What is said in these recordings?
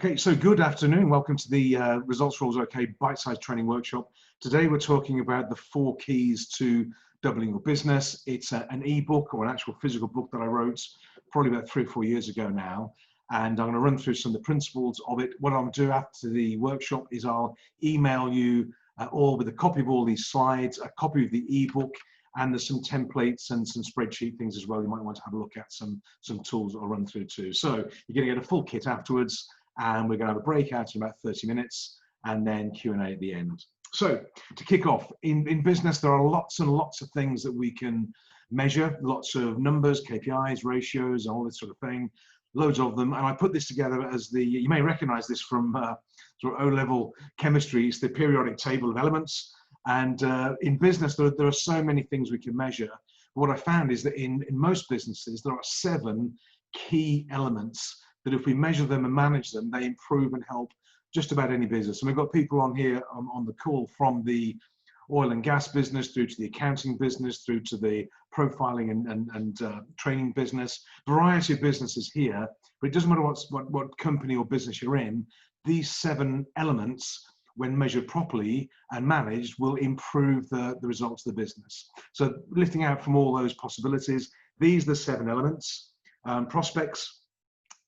Okay, so good afternoon. Welcome to the Results Rules OK bite-sized training workshop. Today we're talking about the 4 keys to doubling your business. It's an ebook or an actual physical book that I wrote probably about 3 or 4 years ago now. And I'm going to run through some of the principles of it. What I'll do after the workshop is I'll email you all with a copy of all these slides, a copy of the ebook, and there's some templates and some spreadsheet things as well. You might want to have a look at some tools that I'll run through too. So you're going to get a full kit afterwards. And we're going to have a breakout in about 30 minutes and then Q&A at the end. So to kick off, in business, there are lots and lots of things that we can measure, lots of numbers, KPIs, ratios, all this sort of thing, loads of them. And I put this together as you may recognize this from sort of O-level chemistry, it's the periodic table of elements. And in business, there are so many things we can measure. What I found is that in most businesses, there are 7 key elements that if we measure them and manage them, they improve and help just about any business. And we've got people on here on the call from the oil and gas business through to the accounting business, through to the profiling and training business, variety of businesses here, but it doesn't matter what company or business you're in, these 7 elements, when measured properly and managed, will improve the results of the business. So lifting out from all those possibilities, these are the 7 elements: prospects,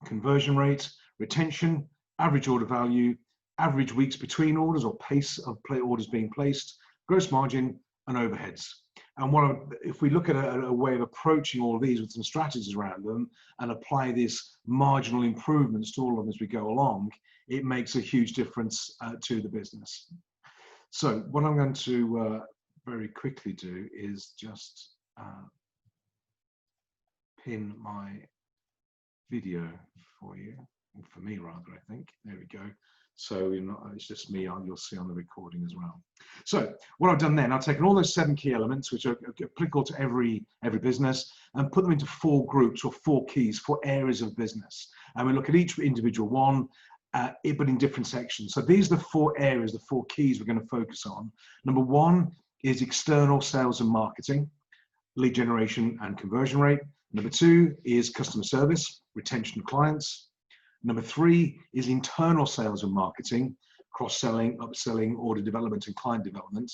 conversion rate, retention, average order value, average weeks between orders or pace of orders being placed, gross margin, and overheads. And if we look at a way of approaching all of these with some strategies around them and apply these marginal improvements to all of them as we go along, it makes a huge difference to the business. So what I'm going to very quickly do is just pin my video for you, for me rather, I think. There we go. So it's just me, you'll see on the recording as well. So what I've done then, I've taken all those 7 key elements, which are applicable to every business, and put them into 4 groups or 4 keys, 4 areas of business. And we look at each individual one, but in different sections. So these are the 4 areas, the 4 keys we're going to focus on. Number 1 is external sales and marketing, lead generation and conversion rate. Number 2 is customer service, retention of clients. Number 3 is internal sales and marketing, cross-selling, upselling, order development, and client development.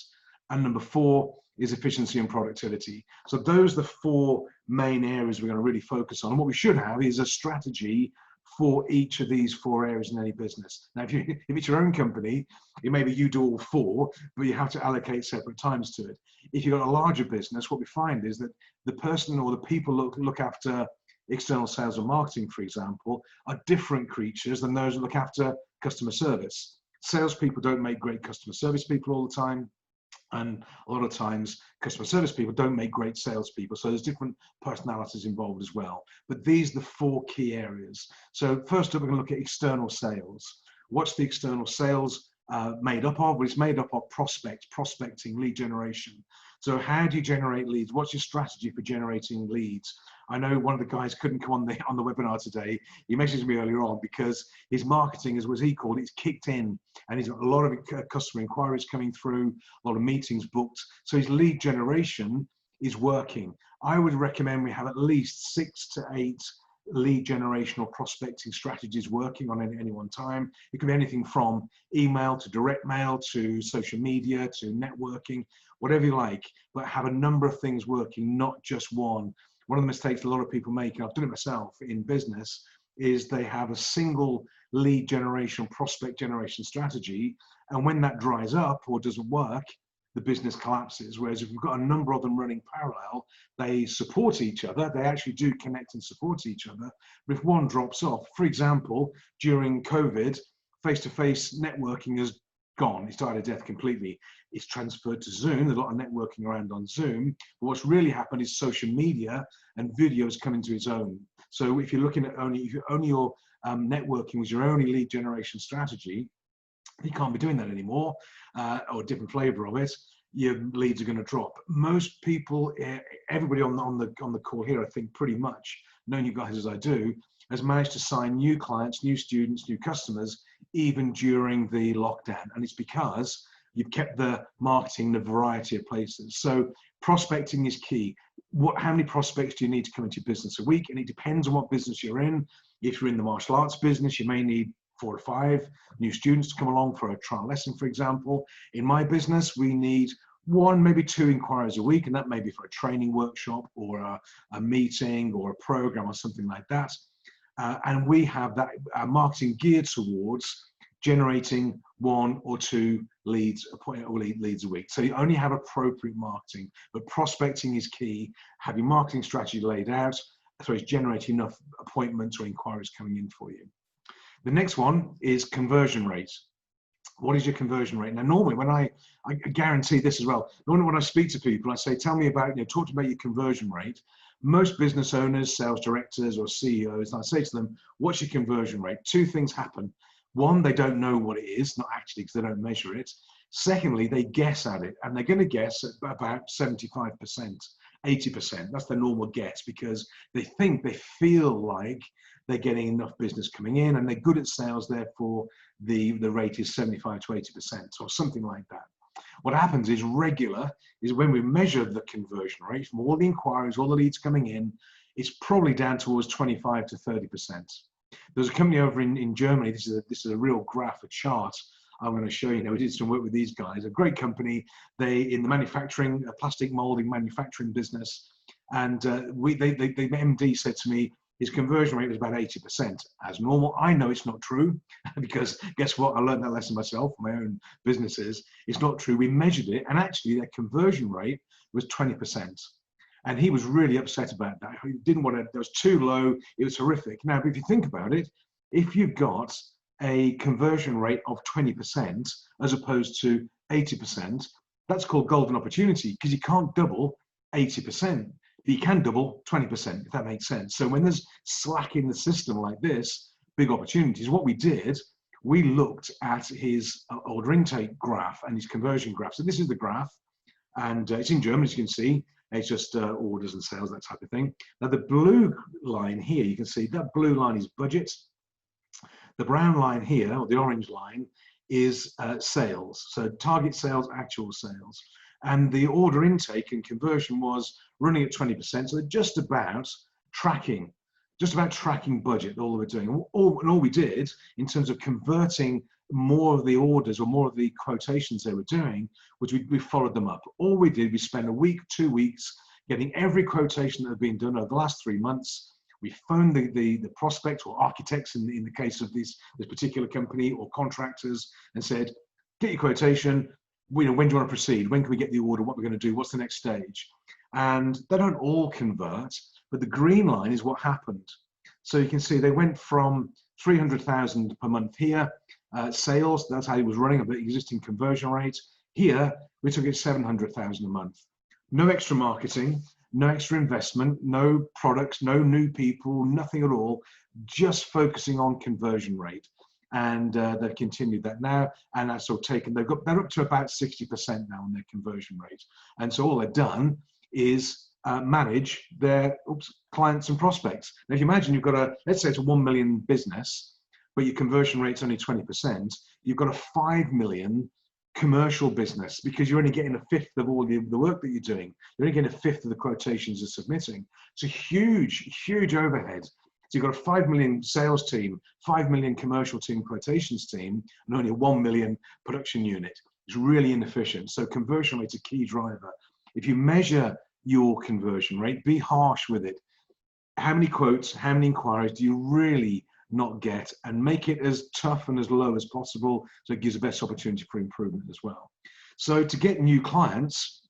And number 4 is efficiency and productivity. So those are the 4 main areas we're going to really focus on. And what we should have is a strategy for each of these 4 areas in any business. Now, if it's your own company, maybe you do all 4, but you have to allocate separate times to it. If you've got a larger business, what we find is that the person or the people look after external sales and marketing, for example, are different creatures than those that look after customer service. Salespeople don't make great customer service people all the time. And a lot of times, customer service people don't make great salespeople. So there's different personalities involved as well. But these are the 4 key areas. So first up, we're going to look at external sales. What's the external sales made up of? Well, it's made up of prospecting, lead generation. So how do you generate leads? What's your strategy for generating leads? I know one of the guys couldn't come on the webinar today. He messaged me earlier on because his marketing, as was he called, it's kicked in, and he's got a lot of customer inquiries coming through, a lot of meetings booked. So his lead generation is working. I would recommend we have at least 6 to 8 lead generation or prospecting strategies working on any one time. It could be anything from email to direct mail to social media to networking, whatever you like, but have a number of things working, not just one. One of the mistakes a lot of people make, and I've done it myself in business, is they have a single lead generation, prospect generation strategy, and when that dries up or doesn't work, the business collapses. Whereas if you've got a number of them running parallel, they support each other. They actually do connect and support each other. But if one drops off, for example, during COVID, face-to-face networking has gone. It's died a death completely. It's transferred to Zoom. There's a lot of networking around on Zoom. But what's really happened is social media and videos come into its own. So if you're looking at only your networking was your only lead generation strategy, you can't be doing that anymore, or a different flavor of it, your leads are going to drop. Most people, everybody on the call here, I think pretty much, knowing you guys as I do, has managed to sign new clients, new students, new customers, even during the lockdown. And it's because you've kept the marketing in a variety of places. So prospecting is key. How many prospects do you need to come into your business a week? And it depends on what business you're in. If you're in the martial arts business, you may need 4 or 5 new students to come along for a trial lesson, for example. In my business, we need 1, maybe 2 inquiries a week, and that may be for a training workshop or a meeting or a program or something like that. And we have that marketing geared towards generating 1 or 2 leads a week. So you only have appropriate marketing, but prospecting is key. Have your marketing strategy laid out, so it's generating enough appointments or inquiries coming in for you. The next one is conversion rate. What is your conversion rate? Now, normally when I guarantee this as well, normally when I speak to people, I say, tell me about, talk to me about your conversion rate. Most business owners, sales directors or CEOs, I say to them, what's your conversion rate? 2 things happen. 1, they don't know what it is, not actually because they don't measure it. Secondly, they guess at it, and they're going to guess at about 75%, 80%. That's their normal guess because they feel like they're getting enough business coming in and they're good at sales, therefore the rate is 75 to 80% or something like that. What happens is when we measure the conversion rate from all the inquiries, all the leads coming in, it's probably down towards 25 to 30%. There's a company over in Germany, this is a real graph, a chart I'm going to show you now. We did some work with these guys, a great company. They in the manufacturing, plastic molding manufacturing business, and the MD said to me, his conversion rate was about 80%. As normal, I know it's not true because guess what? I learned that lesson myself from my own businesses. It's not true. We measured it, and actually their conversion rate was 20%. And he was really upset about that. He didn't want to, that was too low. It was horrific. Now, if you think about it, if you've got a conversion rate of 20% as opposed to 80%, that's called golden opportunity because you can't double 80%. But you can double 20%, if that makes sense. So when there's slack in the system like this, big opportunities. What we did, we looked at his order intake graph and his conversion graph. So this is the graph, and it's in German, as you can see. It's just orders and sales, that type of thing. Now the blue line here, you can see that blue line is budget. The brown line here, or the orange line, is sales. So target sales, actual sales. And the order intake and conversion was running at 20%. So they're just about tracking budget, all we're doing. And all we did in terms of converting more of the orders or more of the quotations they were doing was we followed them up. All we did, we spent a week, 2 weeks getting every quotation that had been done over the last 3 months. We phoned the prospect or architects in the case of this particular company or contractors and said, get your quotation. When do you want to proceed? When can we get the order? What we're going to do? What's the next stage? And they don't all convert, but the green line is what happened. So you can see they went from 300,000 per month here, sales, that's how it was running, the existing conversion rate. Here, we took it 700,000 a month. No extra marketing, no extra investment, no products, no new people, nothing at all, just focusing on conversion rate. And they've continued that now, and that's all taken. They're up to about 60% now on their conversion rate. And so all they've done is manage their clients and prospects. Now, if you imagine you've got let's say it's a 1 million business, but your conversion rate's only 20%, you've got a 5 million commercial business because you're only getting a fifth of all the work that you're doing. You're only getting a fifth of the quotations you're submitting. It's a huge, huge overhead. So you've got a 5 million sales team, 5 million commercial team, quotations team, and only a 1 million production unit. It's really inefficient. So conversion rate's a key driver. If you measure your conversion rate, be harsh with it. How many quotes, how many inquiries do you really not get, and make it as tough and as low as possible so it gives the best opportunity for improvement as well. So to get new clients,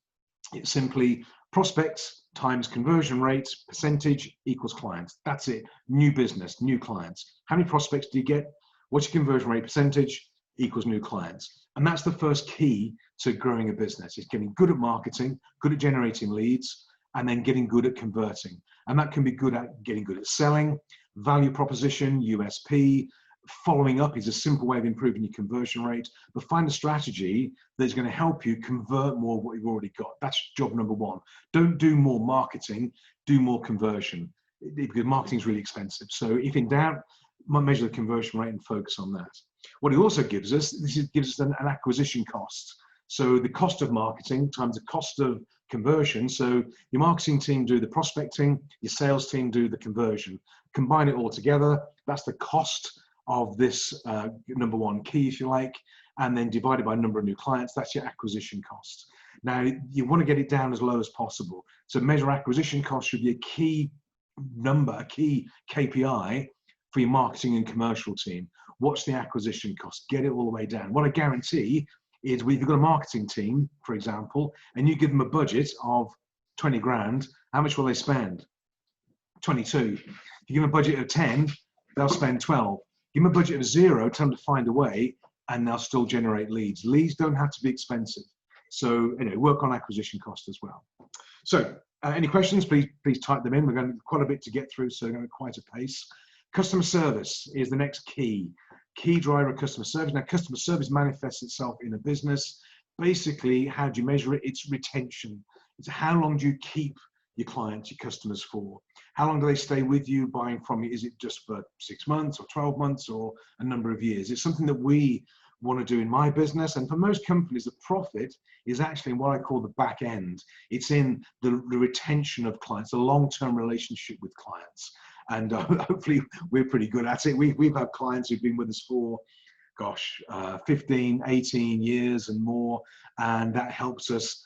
it's simply prospects times conversion rate percentage equals clients. That's it. New business, new clients. How many prospects do you get? What's your conversion rate percentage equals new clients? And that's the first key to growing a business. It's getting good at marketing, good at generating leads, and then getting good at converting. And that can be getting good at selling, value proposition, USP. Following up is a simple way of improving your conversion rate, but find a strategy that's going to help you convert more of what you've already got. That's job number 1. Don't do more marketing, do more conversion, because marketing is really expensive. So if in doubt, measure the conversion rate and focus on that. What it also gives us, gives us an acquisition cost. So the cost of marketing times the cost of conversion. So your marketing team do the prospecting, your sales team do the conversion. Combine it all together, that's the cost of this number one key, if you like, and then divided by number of new clients, that's your acquisition cost. Now, you want to get it down as low as possible. So measure acquisition cost should be a key number, a key KPI for your marketing and commercial team. What's the acquisition cost? Get it all the way down. What I guarantee is, when you've got a marketing team, for example, and you give them a budget of 20 grand, how much will they spend? 22. If you give them a budget of 10, they'll spend 12. Give them a budget of 0, tell them to find a way, and they'll still generate leads. Leads don't have to be expensive. So anyway, work on acquisition cost as well. So any questions, please type them in. We're going to quite a bit to get through, so we're going at quite a pace. Customer service is the next key driver of customer service. Now, customer service manifests itself in a business. Basically, how do you measure it? It's retention. It's how long do you keep your clients, your customers for? How long do they stay with you buying from you? Is it just for 6 months or 12 months or a number of years? It's something that we want to do in my business, and for most companies, the profit is actually in what I call the back end. It's in the retention of clients, the long-term relationship with clients, and hopefully we're pretty good at it. We've had clients who've been with us for, gosh, 15, 18 years and more, and that helps us.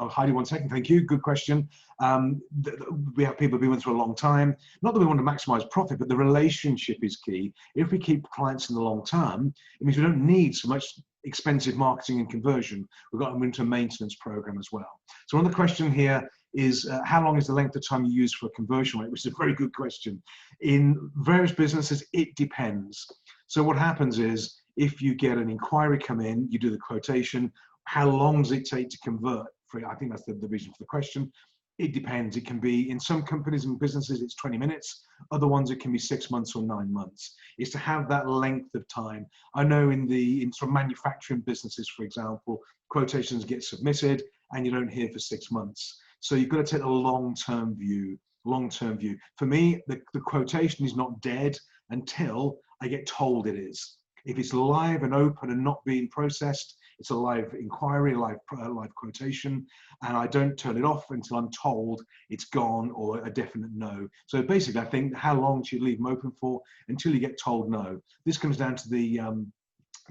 Heidi, 1 second. Thank you. Good question. We have people who've been with us for a long time. Not that we want to maximize profit, but the relationship is key. If we keep clients in the long term, it means we don't need so much expensive marketing and conversion. We've got them into a maintenance program as well. So another question here is, how long is the length of time you use for a conversion rate? Which is a very good question. In various businesses, it depends. So what happens is, if you get an inquiry come in, you do the quotation. How long does it take to convert? I think that's the reason for the question. It depends. It can be, in some companies and businesses, it's 20 minutes. Other ones, it can be 6 months or 9 months. It's to have that length of time. I know in sort of manufacturing businesses, for example, quotations get submitted and you don't hear for 6 months. So you've got to take a long-term view. Long-term view. For me, the quotation is not dead until I get told it is. If it's live and open and not being processed, it's a live inquiry, live quotation, and I don't turn it off until I'm told it's gone or a definite no. So basically, I think, how long should you leave them open for? Until you get told no. This comes down to the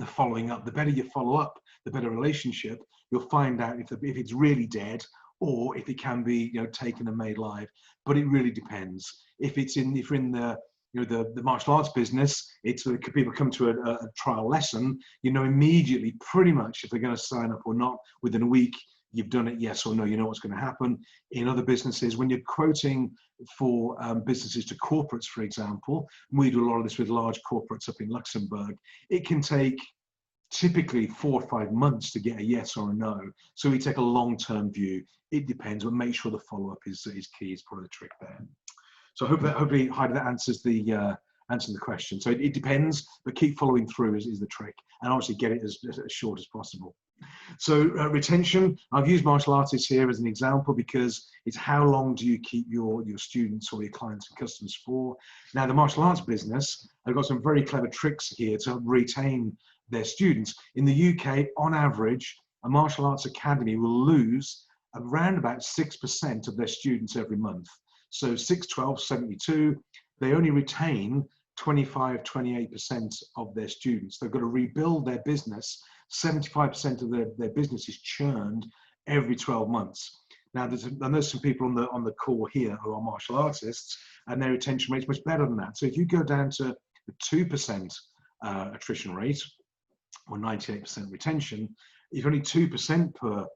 following up. The better you follow up, the better relationship. You'll find out if it's really dead, or if it can be, taken and made live. But it really depends. If you're in the the martial arts business, it's people come to a trial lesson, immediately pretty much if they're going to sign up or not. Within a week, you've done it, yes or no, you know what's going to happen. In other businesses, when you're quoting for businesses to corporates, for example, we do a lot of this with large corporates up in Luxembourg, it can take typically 4 or 5 months to get a yes or a no. So we take a long-term view. It depends, but make sure the follow-up is key, is probably the trick there. So hopefully, Heidi, that answers the question. So it depends, but keep following through is the trick, and obviously get it as short as possible. So retention, I've used martial artists here as an example because it's how long do you keep your students or your clients and customers for. Now, the martial arts business, I've got some very clever tricks here to retain their students. In the UK, on average, a martial arts academy will lose around about 6% of their students every month. So 6, 12, 72, they only retain 25, 28% of their students. They've got to rebuild their business. 75% of their business is churned every 12 months. Now, there's some people on the call here who are martial artists, and their retention rate is much better than that. So if you go down to the 2% attrition rate, or 98% retention, if only 2% per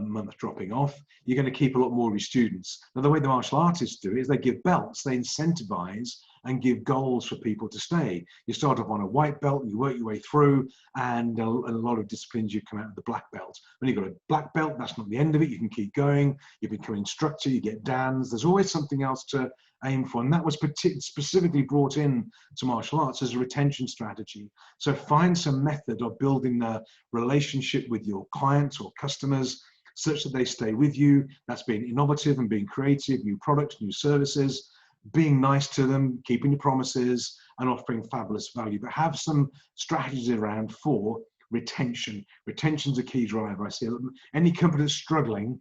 month dropping off, you're going to keep a lot more of your students. Now, the way the martial artists do it is they give belts, they incentivize and give goals for people to stay. You start off on a white belt, you work your way through, and a lot of disciplines you come out with the black belt. When you've got a black belt, that's not the end of it. You can keep going, you become an instructor, you get dans. There's always something else to aim for, and that was specifically brought in to martial arts as a retention strategy. So find some method of building the relationship with your clients or customers such that they stay with you. That's being innovative and being creative, new products, new services, being nice to them, keeping your promises, and offering fabulous value. But have some strategies around for retention. Retention's a key driver. I see any company that's struggling,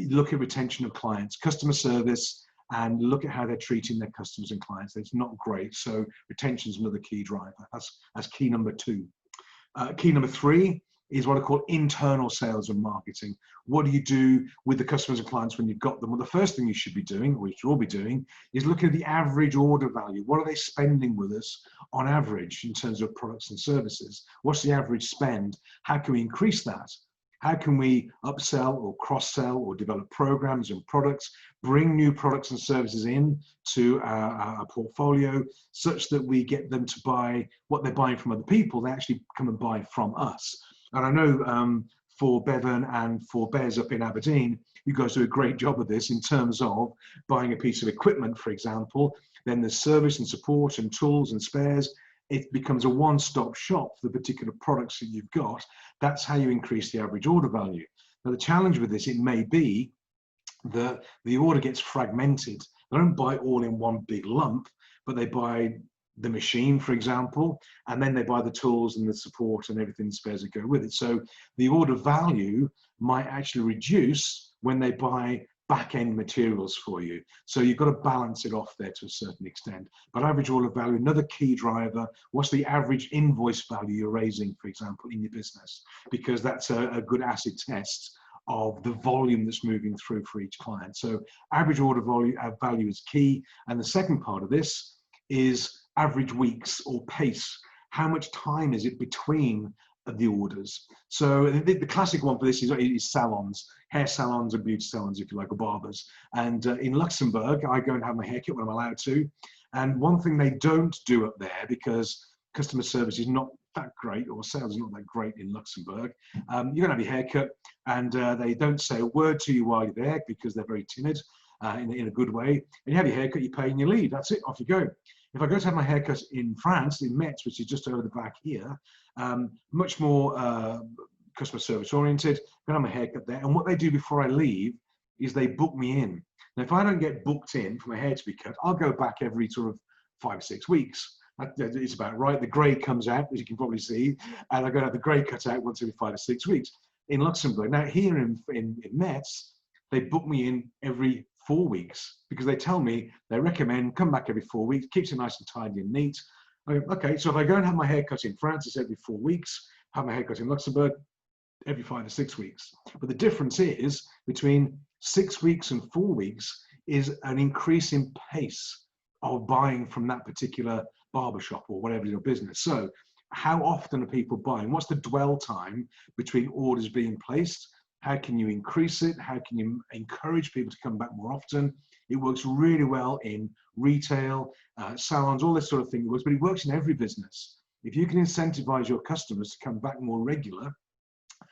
look at retention of clients, customer service, and look at how they're treating their customers and clients. It's not great. So retention is another key driver. That's key number 2. Key number 3 is what I call internal sales and marketing. What do you do with the customers and clients when you've got them? Well, the first thing you should be doing, or you should all be doing, is looking at the average order value. What are they spending with us on average in terms of products and services? What's the average spend? How can we increase that? How can we upsell or cross-sell or develop programs and products, bring new products and services in to our portfolio such that we get them to buy what they're buying from other people, they actually come and buy from us. And I know for Bevan and for Bez up in Aberdeen, you guys do a great job of this in terms of buying a piece of equipment, for example, then there's service and support and tools and spares. It becomes a one-stop shop for the particular products that you've got. That's how you increase the average order value. Now, the challenge with this, it may be that the order gets fragmented. They don't buy all in one big lump, but they buy the machine, for example, and then they buy the tools and the support and everything spares that go with it. So the order value might actually reduce when they buy back-end materials for you. So you've got to balance it off there to a certain extent. But average order value, another key driver, what's the average invoice value you're raising, for example, in your business? Because that's a good acid test of the volume that's moving through for each client. So average order value is key. And the second part of this is average weeks or pace. How much time is it between the orders? So the classic one for this is salons, hair salons and beauty salons, if you like, or barbers. And in Luxembourg, I go and have my haircut when I'm allowed to. And one thing they don't do up there, because customer service is not that great, or sales is not that great in Luxembourg, you're going to have your haircut, and they don't say a word to you while you're there because they're very timid in a good way. And you have your haircut, you pay, and you leave. That's it, off you go. If I go to have my haircut in France, in Metz, which is just over the back here, much more customer service oriented, I'm going to have my haircut there. And what they do before I leave is they book me in. Now, if I don't get booked in for my hair to be cut, I'll go back every sort of 5 or 6 weeks. It's about right. The grey comes out, as you can probably see, and I'm going to have the grey cut out once every 5 or 6 weeks in Luxembourg. Now, here in Metz, they book me in every 4 weeks because they tell me, they recommend come back every 4 weeks, keeps it nice and tidy and neat. Okay, so if I go and have my hair cut in France, it's every 4 weeks. Have my hair cut in Luxembourg every 5 or 6 weeks. But the difference is between 6 weeks and 4 weeks is an increase in pace of buying from that particular barbershop or whatever your business. So how often are people buying? What's the dwell time between orders being placed? How can you increase it? How can you encourage people to come back more often? It works really well in retail, salons, all this sort of thing. But it works in every business. If you can incentivize your customers to come back more regular,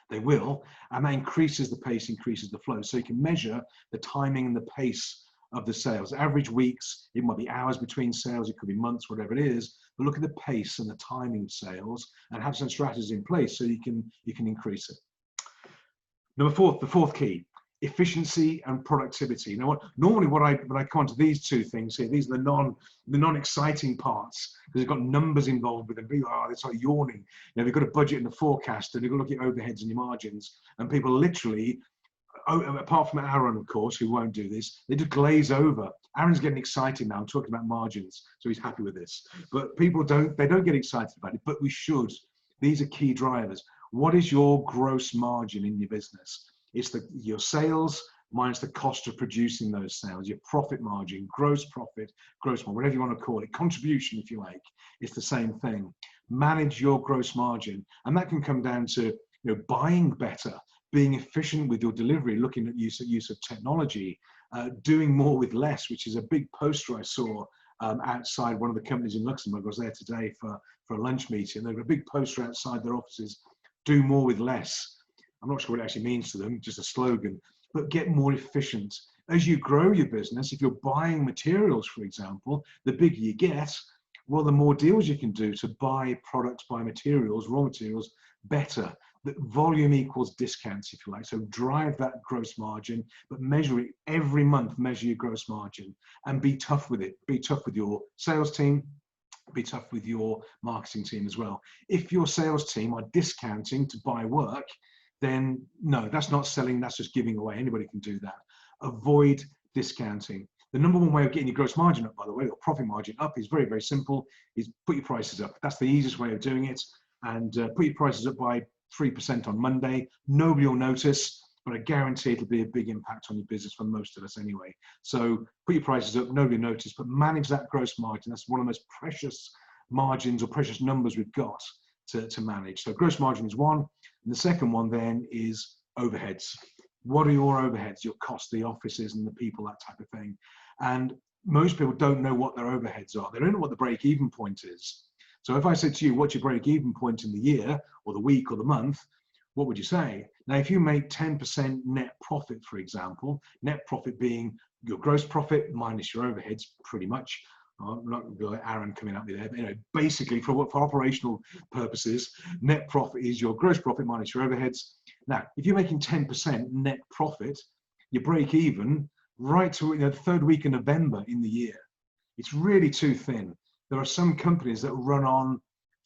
they will, and that increases the pace, increases the flow. So you can measure the timing and the pace of the sales. Average weeks, it might be hours between sales, it could be months, whatever it is, but look at the pace and the timing of sales and have some strategies in place so you can increase it. Number 4, the 4th key, efficiency and productivity. Now, normally when I come to these 2 things here, these are the non-exciting parts, because they've got numbers involved with them. People are, it's like yawning. You know, they've got a budget and a forecast, and they've got to look at your overheads and your margins, and people literally, apart from Aaron, of course, who won't do this, they just glaze over. Aaron's getting excited now. I'm talking about margins, so he's happy with this. But people don't get excited about it, but we should. These are key drivers. What is your gross margin in your business? It's your sales minus the cost of producing those sales, your profit margin, gross profit, gross margin, whatever you want to call it, contribution, if you like. It's the same thing. Manage your gross margin, and that can come down to buying better, being efficient with your delivery, looking at use of technology, doing more with less, which is a big poster I saw outside one of the companies in Luxembourg. I was there today for a lunch meeting. They've got a big poster outside their offices, do more with less. I'm not sure what it actually means to them, just a slogan, but get more efficient. As you grow your business, if you're buying materials, for example, the bigger you get, well, the more deals you can do to buy products, buy materials, raw materials better. The volume equals discounts, if you like. So drive that gross margin, but measure it every month, measure your gross margin and be tough with it. Be tough with your sales team, be tough with your marketing team as well. If your sales team are discounting to buy work, then no, that's not selling, that's just giving away. Anybody can do that. Avoid discounting. The number one way of getting your gross margin up, by the way, or profit margin up, is very, very simple, is put your prices up. That's the easiest way of doing it. And put your prices up by 3% on Monday. Nobody will notice, but I guarantee it'll be a big impact on your business for most of us anyway. So put your prices up, nobody will notice, but manage that gross margin. That's one of the most precious margins or precious numbers we've got to manage. So gross margin is one. And the second one then is overheads. What are your overheads? Your costs, the offices and the people, that type of thing. And most people don't know what their overheads are. They don't know what the break-even point is. So if I said to you, what's your break-even point in the year or the week or the month, what would you say? Now, if you make 10% net profit, for example, net profit being your gross profit minus your overheads, pretty much. I'm not going to be like Aaron coming at me there. But, you know, basically, for operational purposes, net profit is your gross profit minus your overheads. Now, if you're making 10% net profit, you break even right to the third week of November in the year. It's really too thin. There are some companies that run on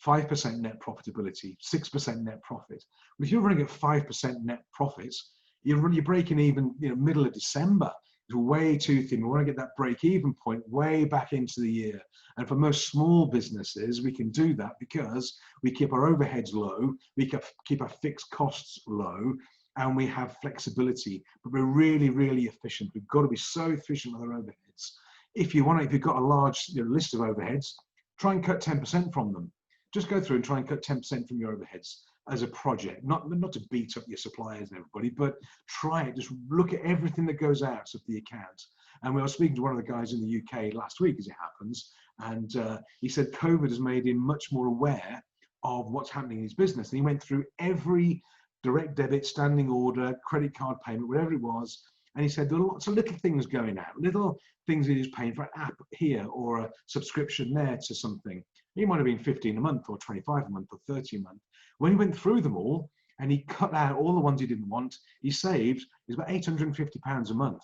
5% net profitability, 6% net profit. But if you're running at 5% net profits, you're breaking even, middle of December. It's way too thin. We want to get that break-even point way back into the year. And for most small businesses, we can do that because we keep our overheads low, we keep our fixed costs low, and we have flexibility. But we're really, really efficient. We've got to be so efficient with our overheads. If you've got a large list of overheads, try and cut 10% from them. Just go through and try and cut 10% from your overheads as a project, not to beat up your suppliers and everybody, but try it. Just look at everything that goes out of the account. And we were speaking to one of the guys in the UK last week, as it happens, and he said COVID has made him much more aware of what's happening in his business. And he went through every direct debit, standing order, credit card payment, whatever it was, and he said there are lots of little things going out, little things he was paying for an app here or a subscription there to something. It might have been 15 a month or 25 a month or 30 a month. When he went through them all and he cut out all the ones he didn't want, he saved about £850 a month.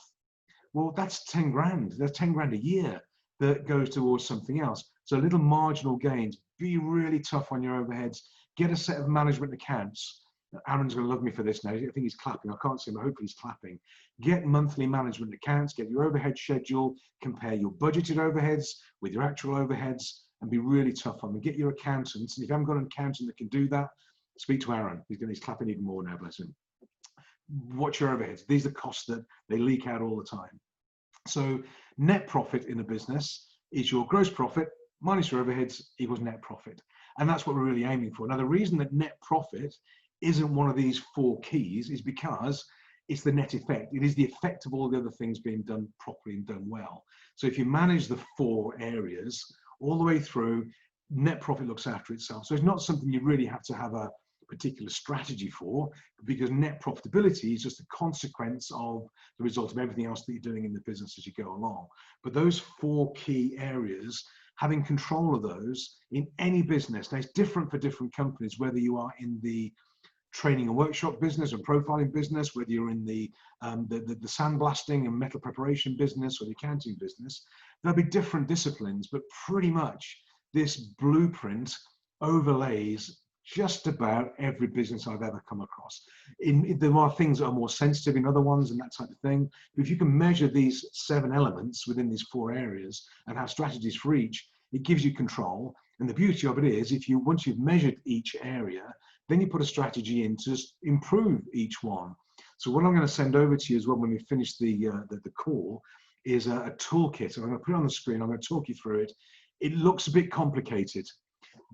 Well, that's 10 grand. That's 10 grand a year that goes towards something else. So little marginal gains. Be really tough on your overheads. Get a set of management accounts. Aaron's going to love me for this now. I think he's clapping. I can't see him. I hope he's clapping. Get monthly management accounts. Get your overhead schedule. Compare your budgeted overheads with your actual overheads, and be really tough on them. Get your accountants. And if you haven't got an accountant that can do that, speak to Aaron. He's clapping even more now, bless him. Watch your overheads. These are costs that they leak out all the time. So net profit in a business is your gross profit minus your overheads equals net profit. And that's what we're really aiming for. Now, the reason that net profit isn't one of these four keys is because it's the net effect. It is the effect of all the other things being done properly and done well. So if you manage the four areas all the way through, net profit looks after itself. So it's not something you really have to have a particular strategy for, because net profitability is just a consequence of the result of everything else that you're doing in the business as you go along. But those four key areas, having control of those in any business, now it's different for different companies, whether you are in the training and workshop business and profiling business, whether you're in the sandblasting and metal preparation business or the accounting business, there'll be different disciplines, but pretty much this blueprint overlays just about every business I've ever come across. There are things that are more sensitive in other ones and that type of thing. But if you can measure these 7 elements within these 4 areas and have strategies for each, it gives you control. And the beauty of it is, once you've measured each area, then you put a strategy in to improve each one. So what I'm going to send over to you as well when we finish the call is a toolkit. I'm going to put it on the screen. I'm going to talk you through it. It looks a bit complicated,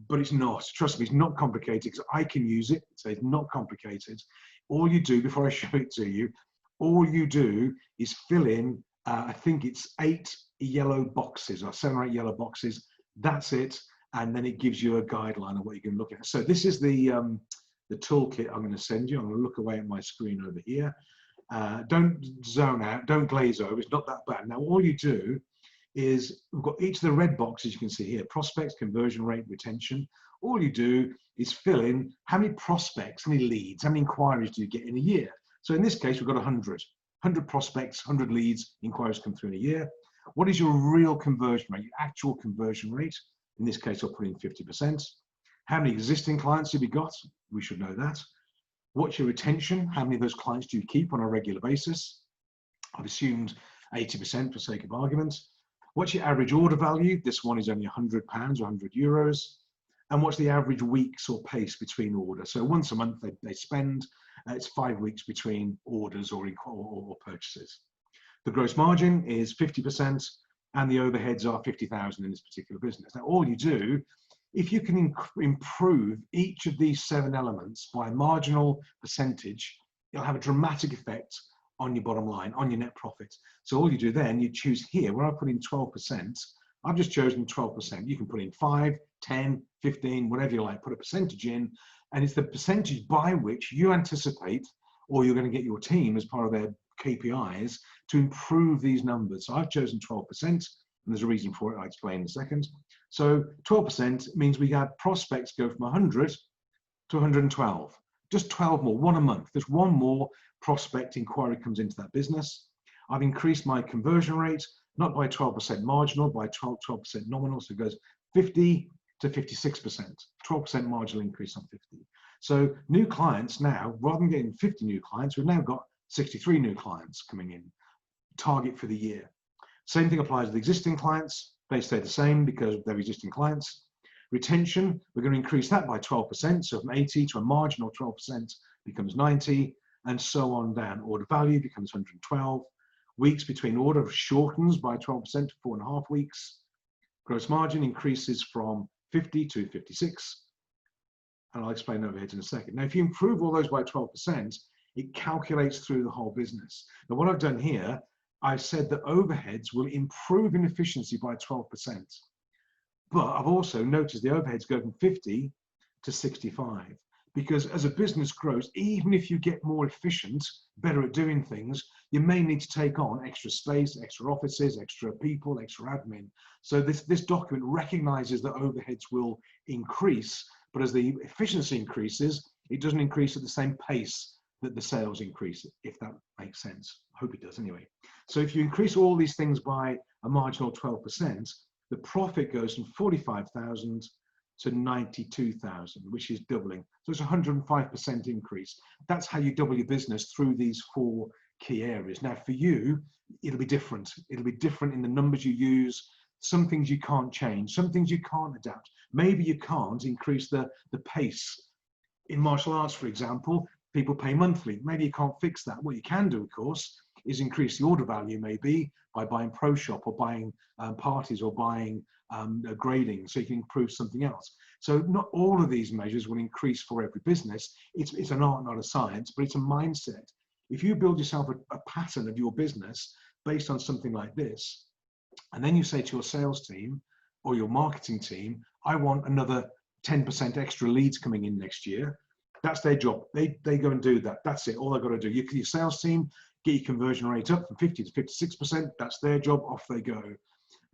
but it's not. Trust me, it's not complicated because I can use it. So it's not complicated. All you do, before I show it to you, all you do is fill in, I think it's 8 yellow boxes or 7 or 8 yellow boxes. That's it. And then it gives you a guideline of what you can look at. So this is the toolkit I'm going to send you. I'm going to look away at my screen over here. Don't zone out. Don't glaze over. It's not that bad. Now, all you do is, we've got each of the red boxes you can see here: prospects, conversion rate, retention. All you do is fill in how many prospects, how many leads, how many inquiries do you get in a year. So in this case, we've got 100 prospects, 100 leads, inquiries come through in a year. What is your real conversion rate, your actual conversion rate? In this case, I'll put in 50%. How many existing clients have you got? We should know that. What's your retention? How many of those clients do you keep on a regular basis? I've assumed 80% for sake of argument. What's your average order value? This one is only £100 or €100. And what's the average weeks or pace between orders? So once a month they spend, it's 5 weeks between orders or purchases. The gross margin is 50% and the overheads are 50,000 in this particular business. Now, all you do, if you can improve each of these 7 elements by a marginal percentage, it'll have a dramatic effect on your bottom line, on your net profit. So all you do then, you choose here, where I put in 12%, I've just chosen 12%. You can put in 5, 10, 15, whatever you like, put a percentage in, and it's the percentage by which you anticipate, or you're going to get your team as part of their KPIs to improve these numbers. So I've chosen 12%, and there's a reason for it, I'll explain in a second. So 12% means we have prospects go from 100 to 112, just 12 more, one a month. There's one more prospect inquiry comes into that business. I've increased my conversion rate, not by 12% marginal, by 12% nominal, so it goes 50 to 56%, 12% marginal increase on 50. So new clients now, rather than getting 50 new clients, we've now got 63 new clients coming in, target for the year. Same thing applies with existing clients. They stay the same because they're existing clients. Retention, we're going to increase that by 12%. So from 80 to a marginal 12% becomes 90, and so on down. Order value becomes 112. Weeks between order shortens by 12% to 4.5 weeks. Gross margin increases from 50 to 56. And I'll explain overheads in a second. Now, if you improve all those by 12%, it calculates through the whole business. Now, what I've done here, I've said that overheads will improve in efficiency by 12%. But I've also noticed the overheads go from 50 to 65. Because as a business grows, even if you get more efficient, better at doing things, you may need to take on extra space, extra offices, extra people, extra admin. So this document recognizes that overheads will increase, but as the efficiency increases, it doesn't increase at the same pace that the sales increase, if that makes sense. I hope it does anyway. So if you increase all these things by a marginal 12%, the profit goes from 45,000 to 92,000, which is doubling. So it's a 105% increase. That's how you double your business through these 4 key areas. Now for you, it'll be different. It'll be different in the numbers you use. Some things you can't change, some things you can't adapt. Maybe you can't increase the pace. In martial arts, for example, people pay monthly. Maybe you can't fix that. What you can do, of course, is increase the order value, maybe by buying pro shop or buying parties or buying grading, so you can improve something else. So not all of these measures will increase for every business. It's an art, not a science, but it's a mindset. If you build yourself a pattern of your business based on something like this, and then you say to your sales team or your marketing team, I want another 10% extra leads coming in next year. That's their job. They go and do that. That's it. All they've got to do. Your sales team, get your conversion rate up from 50 to 56%. That's their job. Off they go.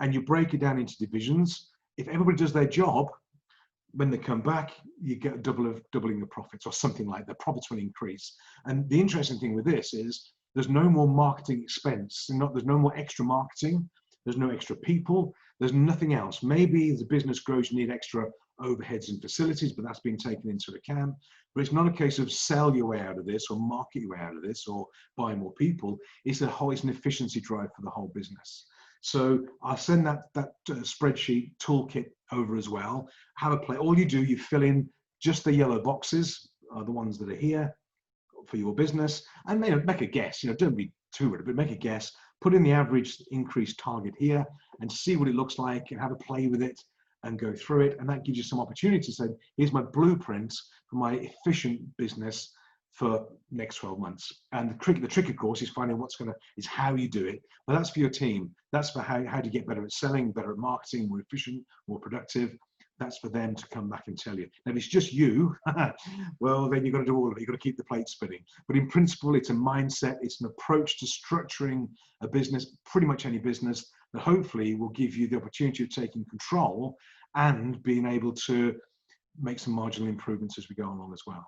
And you break it down into divisions. If everybody does their job, when they come back, you get a doubling the profits or something like that. The profits will increase. And the interesting thing with this is there's no more marketing expense. There's no more extra marketing. There's no extra people. There's nothing else. Maybe as the business grows, you need extra overheads and facilities, but that's been taken into account. But it's not a case of sell your way out of this or market your way out of this or buy more people. It's an efficiency drive for the whole business. So I'll send that spreadsheet toolkit over as well. Have a play. All you do, you fill in just the yellow boxes, the ones that are here for your business, and make a guess. Don't be too worried, but make a guess. Put in the average increase target here and see what it looks like and have a play with it and go through it. And that gives you some opportunity to say, here's my blueprint for my efficient business for next 12 months. And the trick, of course, is finding is how you do it. But that's for your team. That's for how do you get better at selling, better at marketing, more efficient, more productive. That's for them to come back and tell you. Now, if it's just you, well, then you've got to do all of it. You've got to keep the plate spinning. But in principle, it's a mindset. It's an approach to structuring a business, pretty much any business, that hopefully will give you the opportunity of taking control and being able to make some marginal improvements as we go along as well.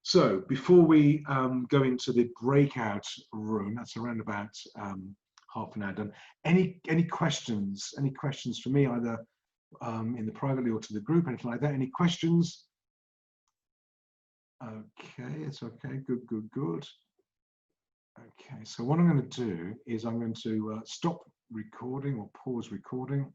So before we go into the breakout room, that's around about half an hour done. Any questions? Any questions for me, either in the privately or to the group, anything like that? Any questions? Okay, it's okay. Good. Okay, so what I'm going to do is I'm going to stop recording or pause recording.